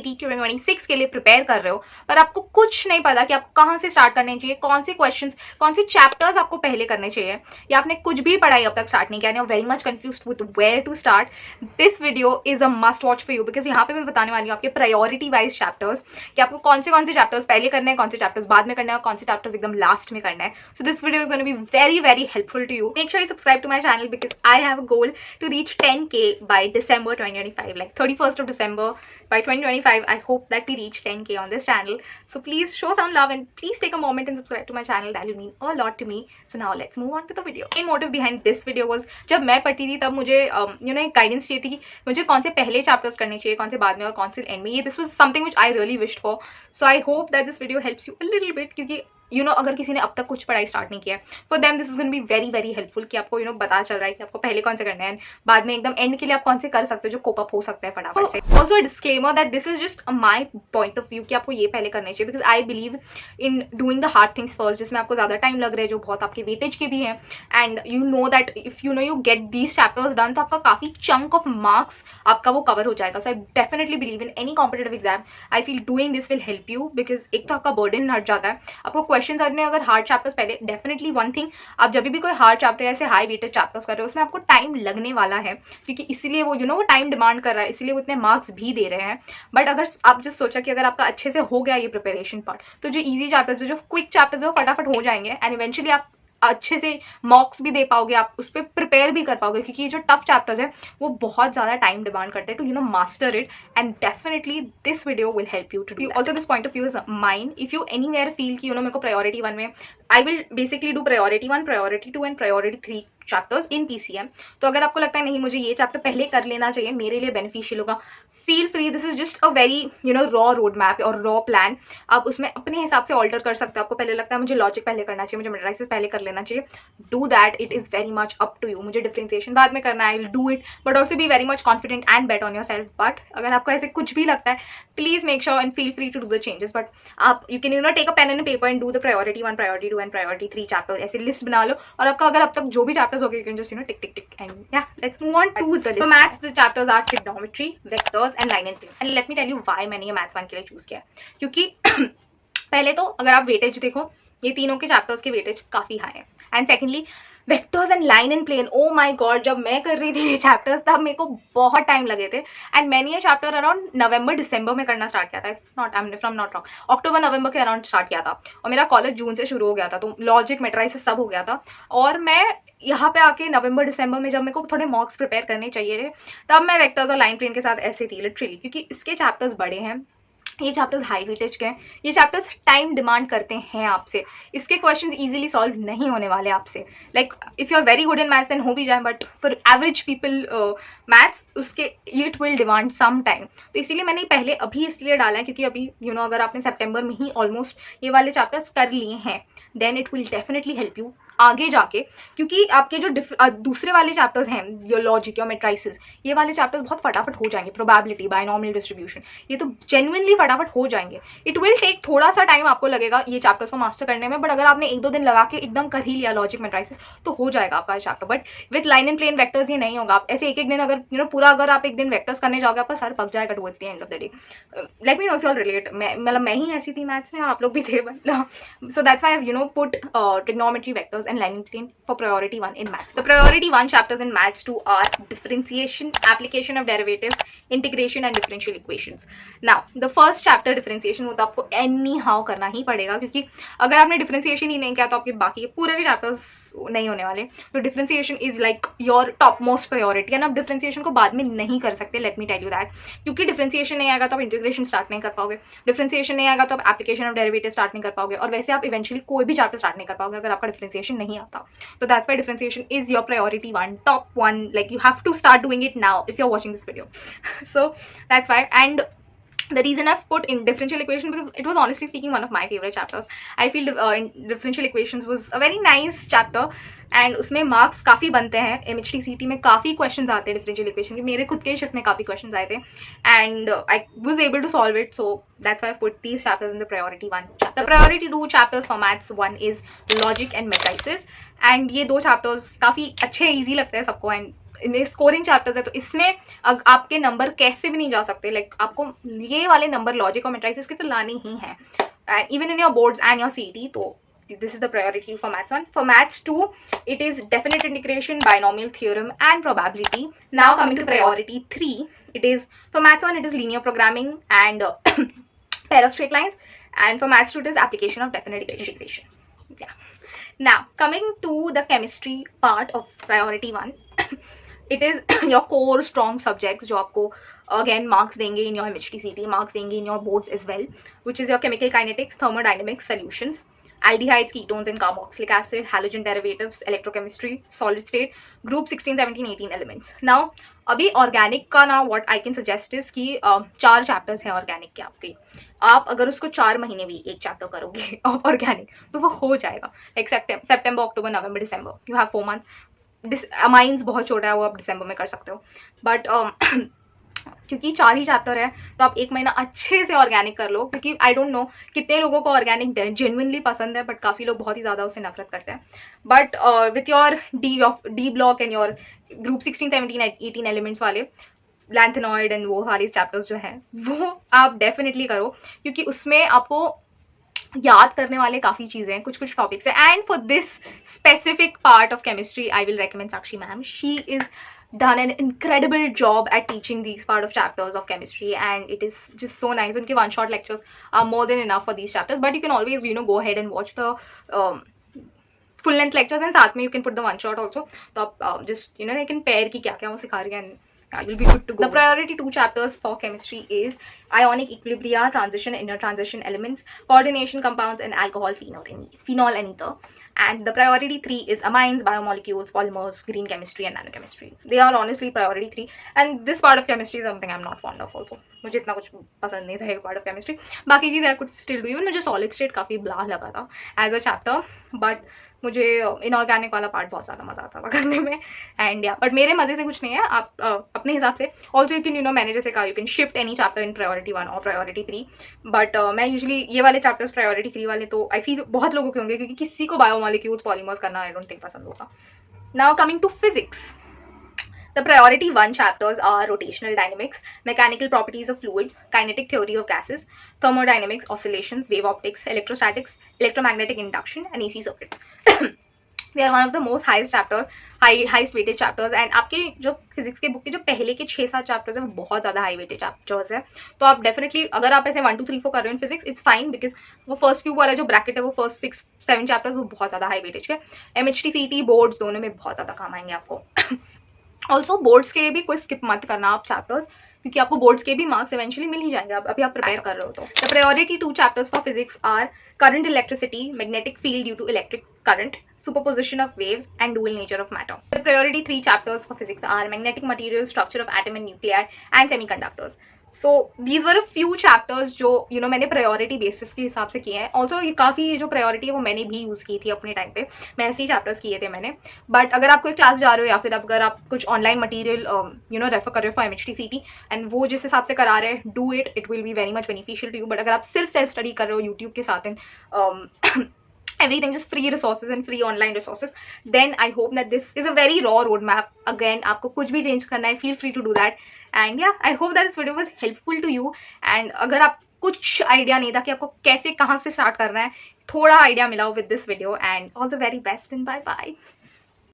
NET 2026 के लिए prepare कर रहे हो पर आपको कुछ नहीं पता कि आपको कहाँ से स्टार्ट करने चाहिए, कौन से क्वेश्चंस, कौन से चैप्टर्स आपको पहले करने चाहिए, या आपने कुछ भी पढ़ाई अब तक स्टार्ट नहीं किया, very much confused with where to start, this video is a must watch for you because यहाँ पे मैं बताने वाली हूँ आपके प्रायोरिटी वाइज चैप्टर्स कि आपको कौन से चैप्टर्स पहले करने हैं, कौन से चैप्टर्स बाद में करना है और कौन से चैप्टर्स एकदम लास्ट में करना है. So this video is gonna be very very helpful to you. Make sure you subscribe to my channel because I have a goal to reach 10K by December 2025, like 31st of December by 2025. I hope that we reach 10K on this channel. So please show some love and please take a moment and subscribe to my channel. That will mean a lot to me. So now let's move on to the video. Main motive behind this video was जब मैं पढ़ती थी तब मुझे एक guidance चाहिए थी कि मुझे कौन से पहले चैप्टर्स करने चाहिए, कौन से बाद में और कौन से एंड में. ये this was something which I really wished for. So I hope that this video helps you a little bit, क्योंकि अगर किसी ने अब तक कुछ पढ़ाई स्टार्ट नहीं किया है, for them this is gonna be very very helpful कि आपको पता चल रहा है कि आपको पहले कौन से करना है, बाद में एकदम एंड के लिए आप कौन से कर सकते हो जो कोप अप हो सकता है फटाफट से. Also a disclaimer that this is just my point of view कि आपको ये पहले करने चाहिए because I believe in doing the hard things first, जिसमें आपको ज़्यादा टाइम लग रहा है, जो बहुत आपके वेटेज के भी हैं. And that if you get these chapters done तो आपका काफ़ी चंक ऑफ मार्क्स आपका वो कवर हो जाएगा. So I definitely believe in any competitive exam. I feel doing this will help you because एक तो आपका बर्डन हट जाता है. आपको क्वेश्चन करने अगर हार्ड चैप्टर्स पहले, डेफिनेटली वन थिंग, आप जब भी कोई हार्ड चैप्टर ऐसे हाई वेटेड चैप्टर्स कर रहे हो उसमें आपको टाइम लगने वाला है क्योंकि इसीलिए वो वो टाइम डिमांड कर रहा है, इसीलिए वो इतने मार्क्स भी दे रहे हैं. बट अगर आप जस्ट सोचा कि अगर आपका अच्छे से हो गया ये प्रिपरेशन पार्ट तो जो ईजी चैप्टर्स, जो क्विक चैप्टर्स वो फटाफट हो जाएंगे एंड इवेंचुअली आप अच्छे से मॉक्स भी दे पाओगे, आप उस पर प्रिपेयर भी कर पाओगे क्योंकि ये जो टफ चैप्टर्स है वो बहुत ज़्यादा टाइम डिमांड करते हैं to master it. And definitely this video will help you to do. Also this point of view is mine. If you anywhere feel कि मेरे को प्रायोरिटी 1 में, I will basically do priority 1, priority 2 and priority 3 chapters in PCM. तो अगर आपको लगता है नहीं मुझे ये चैप्टर पहले कर लेना चाहिए, मेरे लिए बेनिफिशियल होगा, feel free. This is just a very raw road map और रॉ प्लान. आप उसमें अपने हिसाब से ऑल्टर कर सकते हो. आपको पहले लगता है मुझे लॉजिक पहले करना चाहिए, मुझे मेट्राइसिस पहले कर लेना चाहिए, do that. It is very much up to you. मुझे डिफ्रेंसिएशन बाद में करना है, I will do it, but also be very much confident and bet on yourself. But अगर आपको ऐसे कुछ भी लगता है please make sure and feel free to do the changes. But आप you can take a pen and paper and do the priority 1, priority 2 and priority 3 chapter. ऐसे list बना लो और आपका अगर अब तक जो भी चैप्टर्स हो गए, you can just tick tick tick and या let's move on to the list. So maths, the chapters are trigonometry, vectors and line and plane. And let me tell you why मैंने ये maths 1 के लिए choose किया. क्योंकि पहले तो अगर आप वेटेज देखो, ये तीनों के चैप्टर्स के वेटेज काफी हाई है. And secondly vectors and line and plane, oh my god, जब मैं कर रही थी ये चैप्टर्स तब मेरे को बहुत टाइम लगे थे. एंड मैंने ये चैप्टर अराउंड नवंबर दिसंबर में करना स्टार्ट किया था, इफ नॉट रॉन्ग, अक्टूबर नवंबर के अराउंड स्टार्ट किया था. और मेरा कॉलेज जून से शुरू हो गया था, तो लॉजिक मेट्राइसिस सब हो गया था. और मैं यहाँ पे आके नवंबर दिसंबर में जब मेरे को थोड़े मॉक्स प्रिपेयर करने चाहिए थे तब मैं वेक्टर्स और लाइन प्लेन के साथ ऐसे थी लिटरली, क्योंकि इसके चैप्टर्स बड़े हैं, ये चैप्टर्स हाई वेटेज के हैं, ये चैप्टर्स टाइम डिमांड करते हैं आपसे, इसके क्वेश्चंस इजीली सॉल्व नहीं होने वाले आपसे. Like if you are very good in maths then हो भी जाए, but for average people maths उसके it will demand some time. तो इसीलिए मैंने पहले अभी इसलिए डाला है क्योंकि अभी अगर आपने सितंबर में ही ऑलमोस्ट ये वाले चैप्टर्स कर लिए हैं then it will definitely help you आगे जाके, क्योंकि आपके जो दूसरे वाले चैप्टर्स हैं, योर लॉजिक, योर मेट्राइसिस, ये वाले चैप्टर्स बहुत फटाफट हो जाएंगे. प्रोबेबिलिटी, बायनॉमियल डिस्ट्रीब्यूशन, ये तो जेन्युइनली फटाफट हो जाएंगे. इट विल टेक थोड़ा सा टाइम आपको लगेगा ये चैप्टर्स को मास्टर करने में, बट अगर आपने 1-2 दिन लगा के एकदम कर ही लिया लॉजिक मेट्राइसिस तो हो जाएगा आपका chapter. But with line and plane vectors ये नहीं होगा. आप ऐसे एक दिन अगर पूरा अगर आप एक दिन वेक्टर्स करने जाओगे आपका सर पक जाएगा towards the end of the day. Let me know if you all relate. मैं ही ऐसी थी मैथ्स में, आप लोग भी थे, but so that's why I have put trigonometry, vectors and line and plane for priority 1 in maths. The priority 1 chapters in maths 2 are differentiation, application of derivatives, integration and differential equations. Now the first chapter differentiation वो तो आपको anyhow करना ही पड़ेगा, क्योंकि अगर आपने differentiation ही नहीं किया तो आपके बाकी पूरे के chapters नहीं होने वाले. तो differentiation is like your top most priority, and आप differentiation को बाद में नहीं कर सकते, let me tell you that. क्योंकि differentiation नहीं आएगा तो आप integration start नहीं कर पाओगे, differentiation नहीं आएगा तो आप application of derivatives start नहीं कर पाओगे, और वैसे आप eventually कोई भी chapter start नहीं कर पाओगे अगर आपका differentiation नहीं आता. So that's why differentiation is your priority 1, top 1. Like you have to start doing it now if you're watching this video. So that's why. And the reason I've put in differential equation because it was honestly speaking one of my favorite chapters. I feel differential equations was a very nice chapter and उसमें marks काफ़ी बनते हैं. MHTCT में काफ़ी questions आते हैं differential equation के. मेरे खुद के शिफ्ट में काफ़ी क्वेश्चंस आए थे and I was able to solve it. So that's why I put these chapters in the priority 1. The priority 2 chapters for maths 1 is logic and matrices. And ये 2 chapters काफ़ी अच्छे ईजी लगते हैं सबको. एंड स्कोरिंग चैप्टर्स है, तो इसमें आपके नंबर कैसे भी नहीं जा सकते, लाइक आपको ये वाले नंबर लॉजिक और मैट्रिसेस के तो लाने ही हैं, and even in your boards and your सीटी. तो this is the priority for maths 1. For maths 2, it is definite integration, binomial theorem and probability. Now coming to priority 3, it is for maths 1 it is linear programming and pair of straight lines, and for maths 2 it is application of definite integration. Yeah. Now coming to the chemistry part of priority 1, it is your core strong subjects जो आपको again marks देंगे in your MHTCT, marks देंगे in your boards as well, which is your chemical kinetics, thermodynamics, solutions, aldehydes, ketones and carboxylic acid, halogen derivatives, electrochemistry, solid state, group 16, 17, 18 elements. Now अभी organic का ना what I can suggest is कि 4 chapters हैं organic के आपके. आप अगर उसको 4 महीने भी एक चैप्टर करोगे ऑर्गेनिक तो वो हो जाएगा. Like September, October, November, December, you have 4 month. Amines बहुत छोटा है, वो आप दिसंबर में कर सकते हो. बट क्योंकि 4 ही चैप्टर है तो आप 1 महीना अच्छे से ऑर्गेनिक कर लो, क्योंकि आई डोंट नो कितने लोगों को ऑर्गेनिक जेन्युइनली पसंद है, बट काफ़ी लोग बहुत ही ज़्यादा उससे नफरत करते हैं. But with your D block and your group 16, 17, 18 elements वाले लैंथेनॉइड एंड वो सारे चैप्टर्स जो हैं वो आप डेफिनेटली करो, क्योंकि उसमें आपको याद करने वाले काफ़ी चीज़ें हैं, कुछ टॉपिक्स हैं. And for this specific part of chemistry I will recommend Sakshi ma'am. She is done an incredible job at teaching these part of chapters of chemistry, and it is just so nice. Unke one shot lectures are more than enough for these chapters, but you can always go ahead and watch the full length lectures, and साथ में you can put the one shot also. तो आप just they can pair की क्या क्या वो सिखा रही है, and you'll be good to go. The priority 2 chapters for chemistry is ionic equilibria, transition, inner transition elements, coordination compounds, and alcohol, phenol and ether. And the priority 3 is amines, biomolecules, polymers, green chemistry and nanochemistry. They are honestly priority 3, and this part of chemistry is something I'm not fond of also. मुझे इतना कुछ पसंद नहीं था ये part of chemistry. बाकी चीज़ I could still do. Even मुझे solid state काफ़ी ब्ला लगा था as a chapter, but मुझे इनऑर्गेनिक वाला पार्ट बहुत ज़्यादा मज़ा आता था करने में. एंड या बट मेरे मज़े से कुछ नहीं है, आप अपने हिसाब से ऑल्सो यू कैन मैंने जैसे कहा, you can shift any chapter in priority 1 और प्रायोरिटी 3. बट मैं यूजुअली ये वाले चैप्टर्स प्रायोरिटी 3 वाले तो आई फील बहुत लोगों के होंगे, क्योंकि किसी को बायोमॉलिक्यूल्स, पॉलीमर्स करना आई डोंट थिंक पसंद होगा. Now coming to physics, the priority 1 chapters are rotational dynamics, mechanical properties of fluids, kinetic theory of gases, thermodynamics, oscillations, wave optics, electrostatics, electromagnetic induction and AC circuits. They are one of the most highest chapters, highest weighted chapters, and आपके जो physics के book के जो पहले के 6-7 chapters हैं वो बहुत ज़्यादा हाई वेटेड चैप्टर्स हैं. तो आप डेफिनेटली अगर आप ऐसे 1, 2, 3, 4 कर रहे हो in physics, it's fine, because वो फर्स्ट फ्यू वाला जो ब्रैकेट है वो फर्स्ट 6-7 चैप्टर्स वो बहुत ज़्यादा हाई वेटेज के. MHTCT बोर्ड्स दोनों में बहुत ज़्यादा काम आएंगे आपको. ऑल्सो बोर्ड्स के भी कोई स्किप मत करना आप चैप्टर्स, क्योंकि आपको बोर्ड्स के भी मार्क्स इवेंचुअली मिल ही जाएंगे. अभी आप प्रिपेयर कर रहे हो तो. The priority 2 chapters for physics are current electricity, magnetic field due to electric current, superposition of waves, and dual nature of matter. The priority 3 chapters for physics are magnetic materials, structure of atom and nuclei, and semiconductors. So these were a few chapters जो मैंने priority basis के हिसाब से किए हैं. Also ये काफ़ी जो प्रायोरिटी है वो मैंने भी यूज़ की थी अपने टाइम पे, मैं ऐसे ही चैप्टर्स किए थे मैंने. बट अगर आप कोई क्लास जा रहे हो या फिर अगर आप कुछ ऑनलाइन मटीरियल रेफर कर रहे हो फॉर MHTCT एंड वो जिस हिसाब से करा रहे हैं, do it, it will be very much beneficial to you. But अगर आप सिर्फ सेल्फ स्टडी कर रहे हो यूट्यूब के साथ everything just free resources and free online resources, then I hope that this is a very raw roadmap. Again, आपको कुछ भी change करना है, feel free to do that. And yeah, I hope that this video was helpful to you. And अगर आप कुछ idea नहीं था कि आपको कैसे कहाँ से स्टार्ट करना है, थोड़ा आइडिया मिला हो with this video. And all the very best and bye bye.